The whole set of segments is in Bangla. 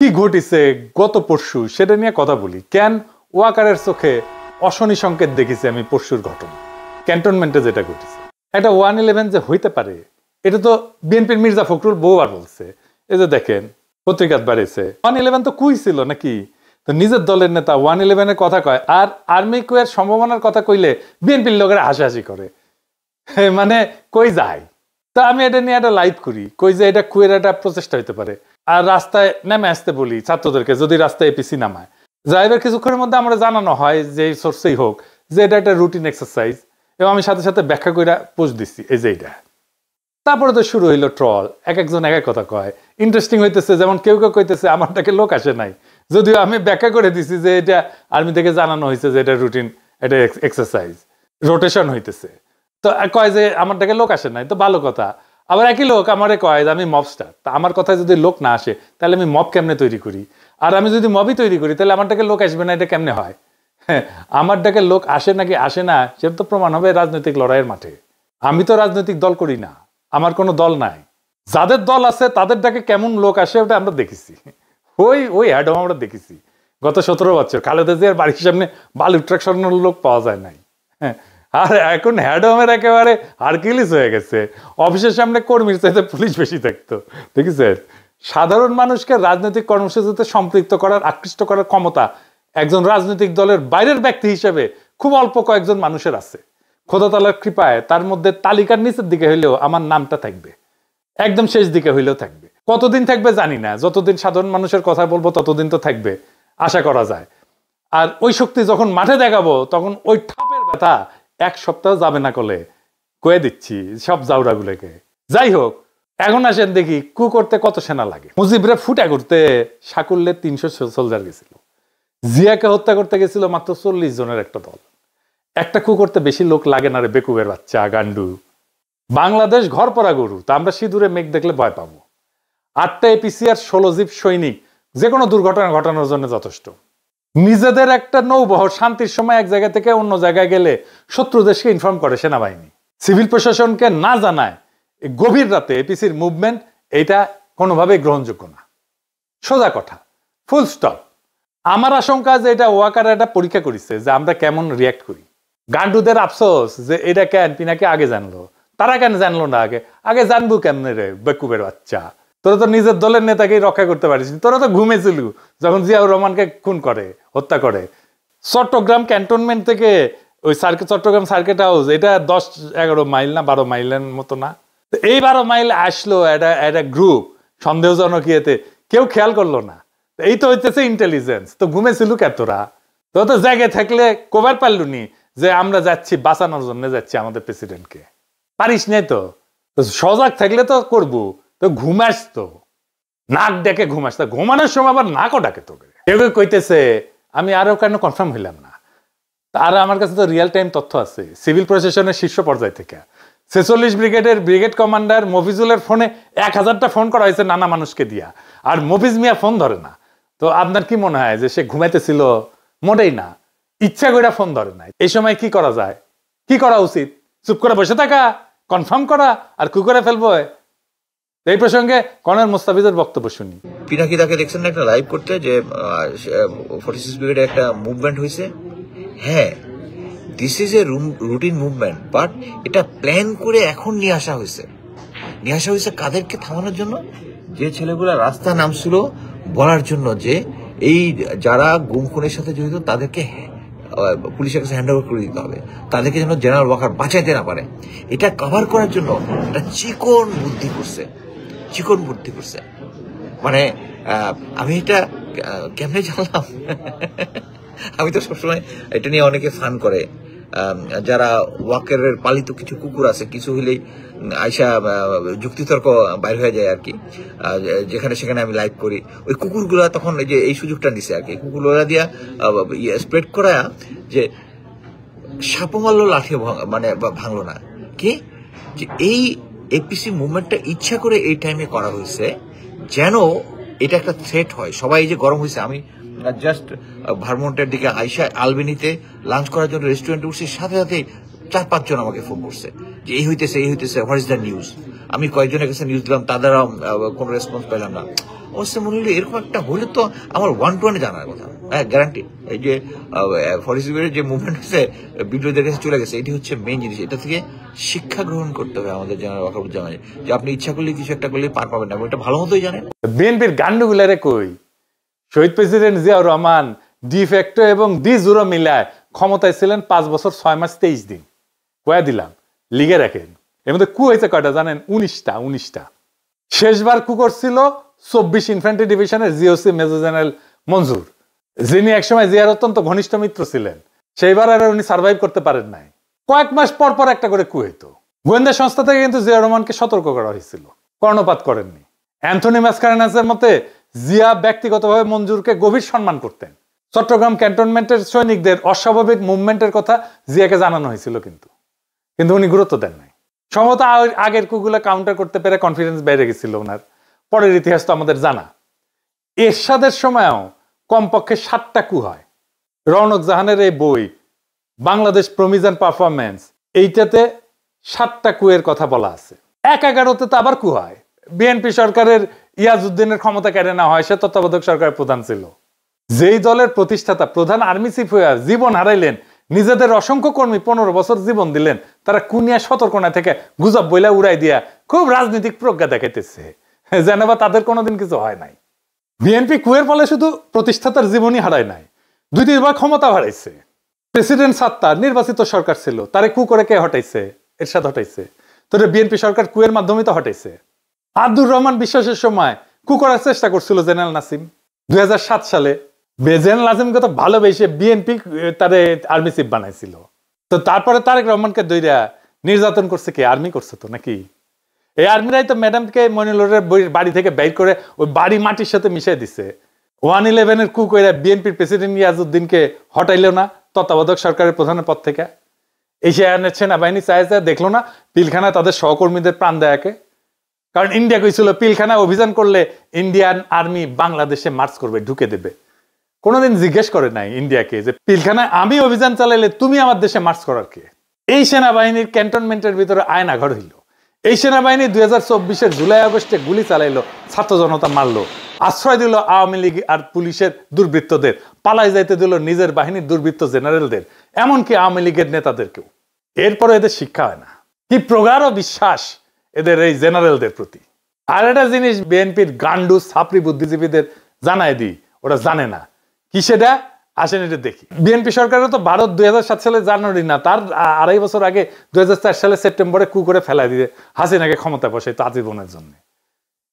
কি ঘটেছে গত পরশু সেটা নিয়ে কথা বলি। কেন ওয়াকারের চোখে অশনি সংকেত দেখেছি আমি পরশুর ঘটনা, ক্যান্টনমেন্টে যেটা ঘটেছে। এটা 111 যে হইতে পারে এটা তো বিএনপির মির্জা ফখরুল বহুবার বলছে। এই যে দেখেন পত্রিকাত বাড়িয়েছে 111 তো কুই ছিল নাকি, তো নিজের দলের নেতা 111 এর কথা কয় আর আর্মি কুয়ের সম্ভাবনার কথা কইলে বিএনপির লোকেরা হাসাহাসি করে, মানে কই যায়। তা আমি এটা নিয়ে একটা লাইভ করি, কই যে এটা কুয়ের একটা প্রচেষ্টা হইতে পারে। আর রাস্তায় নেমে আসতে বলি ছাত্রদেরকে, যদি রাস্তায় এপিসি নামায় যাইবার কিছুক্ষণের মধ্যে আমরা জানানো হয় যে সোর্সেই হোক যে এটা একটা রুটিন এক্সারসাইজ, এবং আমি সাথে সাথে ব্যাখ্যা করে পোস্ট দিচ্ছি এই যে এইটা। তারপরে তো শুরু হইলো ট্রল, এক একজন এক এক কথা কয়। ইন্টারেস্টিং হইতেছে, যেমন কেউ কেউ কইতেছে আমারটাকে লোক আসে নাই, যদিও আমি ব্যাখ্যা করে দিছি যে এটা আর্মি থেকে জানানো হয়েছে যে এটা রুটিন, এটা এক্সারসাইজ, রোটেশন হইতেছে। তো কয় যে আমারটাকে লোক আসে নাই, তো ভালো কথা। আবার একই লোক আমারে কয় যে আমি মব স্টার, তা আমার কথায় যদি লোক না আসে তাহলে আমি মব কেমনে তৈরি করি, আর আমি যদি মবই তৈরি করি তাহলে আমারটাকে লোক আসবে না, এটা কেমনে হয়? হ্যাঁ, আমারটাকে লোক আসে নাকি আসে না সেটা তো প্রমাণ হবে রাজনৈতিক লড়াইয়ের মাঠে। আমি তো রাজনৈতিক দল করি না, আমার কোনো দল নাই। যাদের দল আছে তাদের ডাকে কেমন লোক আসে ওটা আমরা দেখেছি, ওই অ্যাডম আমরা দেখেছি গত 17 বছর। খালেদা জিয়ার বাড়ির সামনে বালু ট্রাক সরানোর লোক পাওয়া যায় নাই। হ্যাঁ, আর এখন হ্যাডমের একেবারে হারকিউলিস হয়ে গেছে। অফিসের সামনে কর্মীর চাইতে পুলিশ বেশি থাকতো, দেখেছেন? সাধারণ মানুষকে রাজনৈতিক কর্মসূচিতে সম্পৃক্ত করার, আকৃষ্ট করার ক্ষমতা একজন রাজনৈতিক দলের বাইরের ব্যক্তি হিসেবে খুব অল্প কয়েকজন মানুষের আছে। খোদা তাআলার কৃপায় তার মধ্যে তালিকার নিচের দিকে হইলেও আমার নামটা থাকবে, একদম শেষ দিকে হইলেও থাকবে। কতদিন থাকবে জানি না, যতদিন সাধারণ মানুষের কথা বলবো ততদিন তো থাকবে আশা করা যায়। আর ওই শক্তি যখন মাঠে দেখাবো তখন ওই ঠাপের ব্যথা 1 সপ্তাহ যাবে না, কলে কয়ে দিচ্ছি সব জাউরাগুলোকে। যাই হোক, এখন আসেন দেখি কু করতে কত সেনা লাগে। মুজিবরে ফুটা করতে সাকুল্যে 300 সোলজার গেছিল, জিয়াকে হত্যা করতে গেছিল মাত্র 40 জনের একটা দল। একটা কু করতে বেশি লোক লাগে না রে বেকুবের বাচ্চা গান্ডু। বাংলাদেশ ঘর পরা গরু, তা আমরা সিঁদুরে মেঘ দেখলে ভয় পাবো। 8টা এপিসি আর 16 জিপ সৈনিক যে কোনো দুর্ঘটনা ঘটানোর জন্য যথেষ্ট। নিজেদের একটা নৌবহর শান্তির সময় এক জায়গা থেকে অন্য জায়গায় গেলে শত্রু দেশকে ইনফর্ম করে সেনাবাহিনী, সিভিল প্রশাসনকে না জানায় গভীর রাতে এপিসির মুভমেন্ট, এইটা কোনোভাবেই গ্রহণযোগ্য না। সোজা কথা, ফুল স্টপ। আমার আশঙ্কা যে এটা ওয়াকার একটা পরীক্ষা করেছে যে আমরা কেমন রিয়াক্ট করি। গান্ডুদের আফসোস যে এটা কেন পিনাকে আগে জানলো, তারা কেন জানলো না আগে? আগে জানবো কেমনে রে বেকুবের বাচ্চা, তোরা তো নিজের দলের নেতাকেই রক্ষা করতে পারিস, তোরা তো ঘুমেছিল যখন জিয়াউর রহমানকে খুন করে, হত্যা করে। চট্টগ্রাম ক্যান্টনমেন্ট থেকে ওই চট্টগ্রাম সার্কিট হাউস, এটা 10-11 মাইল না 12 মাইলের মতো না? এই 12 মাইল আসলো একটা গ্রুপ সন্দেহজনক ইয়েতে, কেউ খেয়াল করলো না। এই তো হইতেছে ইন্টেলিজেন্স। তো ঘুমেছিল কে তোরা? তো তো জায়গায় থাকলে কবার পারলুনি যে আমরা যাচ্ছি বাঁচানোর জন্য, যাচ্ছি আমাদের প্রেসিডেন্টকে? পারিস নাই তো। সজাগ থাকলে তো করবো, তো ঘুমাস তো, নাক ডেকে ঘুমাস, তা ঘুমানোর সময় আবার নাকও ডাকে তোকে। কেউ কইতেছে, আমি আরো কেন কনফার্ম হইলাম না, আর আমার কাছে তো রিয়েল টাইম তথ্য আছে সিভিল প্রশাসনের শীর্ষ পর্যায় থেকে। 46 ব্রিগেডের ব্রিগেড কমান্ডার মফিজুলের ফোনে 1000টা ফোন করা হয়েছে নানা মানুষকে দিয়া, আর মফিজ মিয়া ফোন ধরে না। তো আপনার কি মনে হয় যে সে ঘুমাইতেছিল? মোটেই না, ইচ্ছা করে ফোন ধরে না। এই সময় কি করা যায়, কি করা উচিত? চুপ করে বসে থাকা, কনফার্ম করা, আর কি করে ফেলবো? এই প্রসঙ্গে কর্নেল মুস্তাফিজের বক্তব্য শুনি। পিনাকি তাকে দেখছেন না একটা লাইভ করতে যে 46 ব্রিগেডে একটা মুভমেন্ট হয়েছে। হ্যাঁ, this is a routine movement, but এটা প্ল্যান করে এখন নিয়ে আসা হয়েছে। কাদেরকে থামানোর জন্য? যে ছেলেগুলা রাস্তা নামছিল বলার জন্য যে এই যারা গুম খুনের সাথে জড়িত তাদেরকে পুলিশের কাছে হ্যান্ড ওভার করে দিতে হবে, তাদেরকে যেন জেনারেল ওয়াকার বাঁচাইতে না পারে। এটা কভার করার জন্য একটা চিকন বুদ্ধি করছে। মানে আমি এটা কেমনে জানলাম? আমি তো সবসময় এটা নিয়ে অনেকে ফান করে, যারা ওয়াকারের পালিত কিছু কুকুর আছে, কিছু হইলেই আইসা যুক্তিতর্ক বাইর হয়ে যায় আর কি, যেখানে সেখানে আমি লাইভ করি। ওই কুকুরগুলা তখন এই সুযোগটা নিছে আর কি, কুকুরগুলা দিয়া স্প্রেড করা যে সাপও মারলো লাঠি মানে ভাঙলো না কি, যে এই এপিসি মুভমেন্টটা ইচ্ছা করে এই টাইমে করা হয়েছে যেন এটা একটা থ্রেট হয়। সবাই যে গরম হয়েছে, আমি জাস্ট ভারমন্টের দিকে আইসা আলবেনিতে লাঞ্চ করার জন্য রেস্টুরেন্টে উঠছি, সাথে সাথে 4-5 জন আমাকে ফোন করছে যে এই হইতেছে, হোয়াট ইজ দ্য নিউজ। আমি কয়েকজনের কাছে নিউজ দিলাম, তাদেরও কোনো রেসপন্স পেলাম না। অবশ্য মনে হলো এরকম একটা হলে তো আমার 1-to-1 জানার কথা, হ্যাঁ গ্যারান্টি। এই যে 46 ব্রিগেডের যে মুভমেন্ট হচ্ছে বিপ্লবীদের কাছে চলে গেছে, এটি হচ্ছে মেইন জিনিস। এটা থেকে শিক্ষা গ্রহণ করতে হবে আমাদের জেনারেল ওয়াকারুজ্জামান, যে আপনি ইচ্ছা করলে কিছু একটা করলে পার পাবেন না, এটা ভালো মতোই জানেন। বিএনপির গান্ডুগুলারে কই শহীদ প্রেসিডেন্ট জিয়াউর রহমান ডিফ্যাক্টো এবং ডি জুরো মিলায় ক্ষমতায় ছিলেন 5 বছর 6 মাস 23 দিন। কয়া দিলাম লিগে রাখেন। এর মধ্যে কু হয়েছে কয়টা জানেন? 19টা। শেষবার কু করছিল 24 ইনফ্যান্ট্রি ডিভিশনের জিওসি মেজর জেনারেল মঞ্জুর, যিনি একসময় জিয়ার অত্যন্ত ঘনিষ্ঠ মিত্র ছিলেন। সেইবার আর উনি সার্ভাইভ করতে পারেন নাই। কয়েক মাস পর পর একটা করে কু হইতো। গোয়েন্দা সংস্থা থেকে কিন্তু জিয়াউর রহমানকে সতর্ক করা হয়েছিল, কর্ণপাত করেননি। অ্যান্থনি ম্যাসকারেনাসের মতে জিয়া ব্যক্তিগতভাবে মঞ্জুরকে গভীর সম্মান করতেন। চট্টগ্রাম ক্যান্টনমেন্টের সৈনিকদের অস্বাভাবিক মুভমেন্টের কথা জিয়াকে জানানো হয়েছিল, কিন্তু উনি গুরুত্ব দেন নাই। সম্ভবত আগের কুগুলা কাউন্টার করতে পেরে কনফিডেন্স বেড়ে গেছিল ওনার। পরের ইতিহাস তো আমাদের জানা। এরশাদের সময়ও কমপক্ষে 7টা কু হয়। রওনক জাহানের এই বই বাংলাদেশ প্রমিস অ্যান্ড পারফরমেন্স, এইটাতে 7টা কুয়ের কথা বলা আছে। 11তে তো আবার কু হয়। বিএনপি সরকারের ইয়াজউদ্দিনের ক্ষমতা কেড়ে নেওয়া হয়, সে তত্ত্বাবধায়ক সরকারের প্রধান ছিল। যেই দলের প্রতিষ্ঠাতা প্রধান আর্মি চিফ হয়ে জীবন হারাইলেন, নিজেদের অসংখ্য কর্মী 15 বছর জীবন দিলেন, তারা কুনিয়া সতর্কনা থেকে গুজব বইলা উড়াই দিয়া খুব রাজনৈতিক প্রজ্ঞা দেখাইতেছে, যেন বা তাদের কোনোদিন কিছু হয় নাই। বিএনপি কুয়ের ফলে শুধু প্রতিষ্ঠাতার জীবনই হারায় নাই, 2-3 বার ক্ষমতা হারাইছে। প্রেসিডেন্ট সাত্তার নির্বাচিত সরকার ছিল, তারে কু করে কে হটাইছে? এরশাদ হটাইছে। তোরে বিএনপি সরকার কুয়ের মাধ্যমে তো হটাইছে। আব্দুর রহমান বিশ্বাসের সময় কু করার চেষ্টা করছিল জেনারেল নাসিম 2007 সালে। জেনারেল নাসিমকে তো ভালোবেসে বিএনপি তারে আর্মি চিফ বানাইছিল। তো তারপরে তারেক রহমানকে দইরা নির্যাতন করছে কে? আর্মি করছে তো নাকি? এই আর্মিরাই তো ম্যাডামকে মনিলরের বাড়ি থেকে বের করে ওই বাড়ি মাটির সাথে মিশিয়ে দিছে। 111-এর কু করে বিএনপির প্রেসিডেন্ট ইয়াজউদ্দিনকে হটাইলো না তত্ত্বাবধায়ক সরকারের প্রধানের পদ থেকে। এই সেনাবাহিনী চাইছে, দেখলো না পিলখানায় তাদের সহকর্মীদের প্রাণ দেয়াকে? কারণ ইন্ডিয়া কইছিল পিলখানায় অভিযান করলে ইন্ডিয়ান আর্মি বাংলাদেশে মার্চ করবে, ঢুকে দেবে। কোনোদিন জিজ্ঞেস করে নাই ইন্ডিয়াকে যে পিলখানায় আমি অভিযান চালাইলে তুমি আমার দেশে মার্চ করার কে? এই সেনাবাহিনীর ক্যান্টনমেন্টের ভিতরে আয়নাঘর হইল। এই সেনাবাহিনী 2024-এর জুলাই আগস্টে গুলি চালাইলো, ছাত্র জনতা মারলো, আশ্রয় দিল আওয়ামী লীগ আর পুলিশের দুর্বৃত্তদের, পালাই যাইতে দিল নিজের বাহিনীর দুর্বৃত্ত জেনারেলদের, এমনকি আওয়ামী লীগের নেতাদেরকেও। এরপরে এদের শিক্ষা হয় না। কি প্রগাঢ় বিশ্বাস এদের এই জেনারেলদের প্রতি। আর একটা জিনিস বিএনপির গান্ডু ছাপড়ি বুদ্ধিজীবীদের জানাই দিই, ওরা জানে না কি সেটা। আসেন এটা দেখি। বিএনপি সরকারও তো ভারত 2007 সালে জানুয়ারি না, তার 2.5 বছর আগে 2004 সালে সেপ্টেম্বরে কু করে ফেলাই দিয়ে হাসিনাকে ক্ষমতা বসে তো আজীবনের জন্য।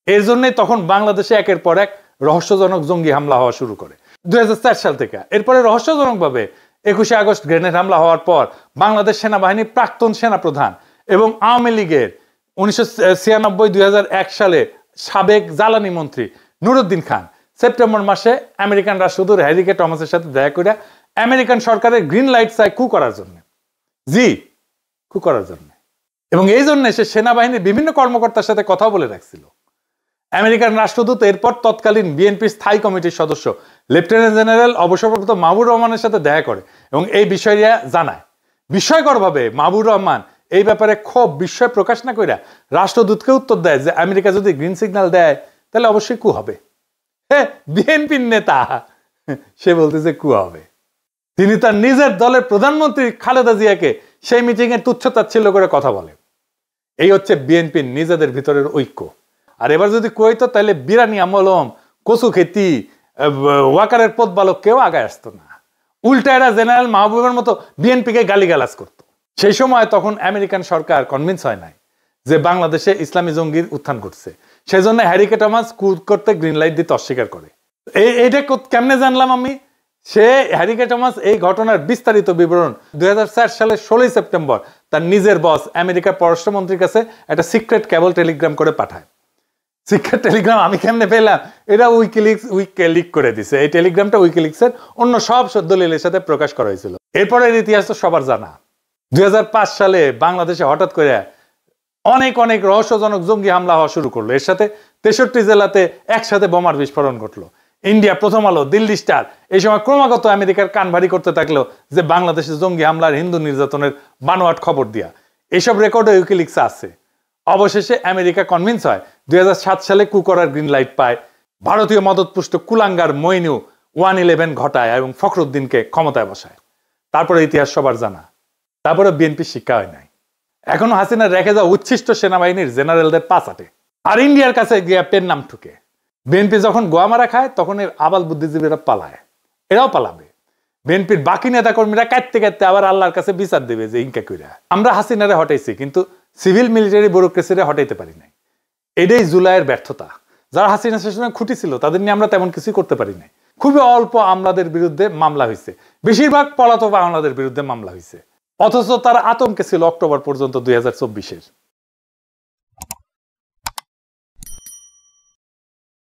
এর জন্যই তখন বাংলাদেশে একের পর এক রহস্যজনক জঙ্গি হামলা হওয়া শুরু করে 2004 সাল থেকে। এরপরে রহস্যজনক ভাবে 21শে আগস্ট গ্রেনেড হামলা হওয়ার পর বাংলাদেশ সেনাবাহিনীর প্রাক্তন সেনাপ্রধান এবং আওয়ামী লীগের 1996-2001 সালে সাবেক জ্বালানি মন্ত্রী নুরুদ্দিন খান সেপ্টেম্বর মাসে আমেরিকান রাষ্ট্রদূত হ্যারি কে টমাসের সাথে দেখা করে আমেরিকান সরকারের গ্রিন লাইট চায় কু করার জন্য। কু করার জন্য। এবং এই জন্য সে সেনাবাহিনীর বিভিন্ন কর্মকর্তার সাথে কথা বলে রাখছিল। আমেরিকান রাষ্ট্রদূত এরপর তৎকালীন বিএনপি স্থায়ী কমিটির সদস্য লেফটেন্যান্ট জেনারেল অবসরপ্রাপ্ত মাহবুর রহমানের সাথে দেখা করে এবং এই বিষয়টা জানায়। বিস্ময়করভাবে মাহবুর রহমান এই ব্যাপারে খুব বিস্ময় প্রকাশ না কইরা রাষ্ট্রদূতকে উত্তর দেয় যে আমেরিকা যদি গ্রিন সিগন্যাল দেয় তাহলে অবশ্যই কু হবে। হ্যাঁ, বিএনপির নেতা সে বলতেছে কু হবে। তিনি তার নিজের দলের প্রধানমন্ত্রী খালেদা জিয়াকে সেই মিটিং এ তুচ্ছতাচ্ছিল্য করে কথা বলে। এই হচ্ছে বিএনপির নিজেদের ভিতরের ঐক্য। আর এবার যদি কইতো তাহলে বিরানি আমলম, কচু খেতি, ওয়াকারের পথবালক কেউ আগায় আসতো না। উল্টা এরা জেনারেল মাহবুবের মতো বিএনপিকে গালিগালাজ করত। সেই সময় তখন আমেরিকান সরকার কনভিন্স হয় নাই যে বাংলাদেশে ইসলামী জঙ্গির উত্থান ঘটছে। সেই জন্য হ্যারি কে টমাস কু করতে গ্রিন লাইট দিতে অস্বীকার করে। এইটা কেমনে জানলাম আমি? সে হ্যারি কে টমাস এই ঘটনার বিস্তারিত বিবরণ 2004 সালের 16 সেপ্টেম্বর তার নিজের বস আমেরিকার পররাষ্ট্রমন্ত্রীর কাছে একটা সিক্রেট কেবল টেলিগ্রাম করে পাঠায়। সিক্রেট টেলিগ্রাম আমি কেমনে পেলাম? এটা উইকিলিক্স করে দিছে। এই টেলিগ্রামটা উইকিলিক্সের অন্য সব দলিলের সাথে প্রকাশ করা হয়েছিল। এরপরের ইতিহাস তো সবার জানা। 2005 সালে বাংলাদেশে হঠাৎ করে অনেক রহস্যজনক জঙ্গি হামলা হওয়া শুরু করলো। এর সাথে 63 জেলাতে একসাথে বোমার বিস্ফোরণ ঘটলো। ইন্ডিয়া, প্রথম আলো, দিল্লি স্টার এই সময় ক্রমাগত আমেরিকার কান ভারী করতে থাকলো যে বাংলাদেশে জঙ্গি হামলার, হিন্দু নির্যাতনের বানোয়াট খবর দিয়া। এইসব রেকর্ডে উইকিলিক্স আছে। অবশেষে আমেরিকা কনভিন্স হয়, 2007 সালে কু করার গ্রিন লাইট পায় ভারতীয় মদতপুষ্ট কুলাঙ্গার মইনু 1/11 ঘটায় এবং ফখরুদ্দিনকে ক্ষমতায় বসায়। তারপরে ইতিহাস সবার জানা। তারপরে বিএনপি শিক্ষা হয় নাই। এখনো হাসিনা রেখে যাওয়া উচ্ছিষ্ট সেনাবাহিনীর জেনারেলদের পাচাটে আর ইন্ডিয়ার কাছে গিয়া পেন নাম ঠুকে। বিএনপি যখন গোয়া মারা খায় তখন এর আবাল বুদ্ধিজীবীরা পালায়, এরাও পালাবে। বিএনপির বাকি নেতাকর্মীরা কাটতে কাটতে আবার আল্লাহর কাছে বিচার দেবে যে ইনকা কইরা আমরা হাসিনারে হটাইছি, কিন্তু সিভিল মিলিটারি ব্যুরোক্রেসিরে হটাইতে পারি নাই। এটাই জুলাইয়ের ব্যর্থতা। যারা হাসিনা শাসনে খুঁটি ছিল তাদের নিয়ে আমরা তেমন কিছুই করতে পারি নাই। খুবই অল্প আমলাদের বিরুদ্ধে মামলা হয়েছে, বেশিরভাগ পলাতক আমলাদের বিরুদ্ধে মামলা হয়েছে, অথচ তারা আতঙ্কে ছিল অক্টোবর পর্যন্ত 2024-এর।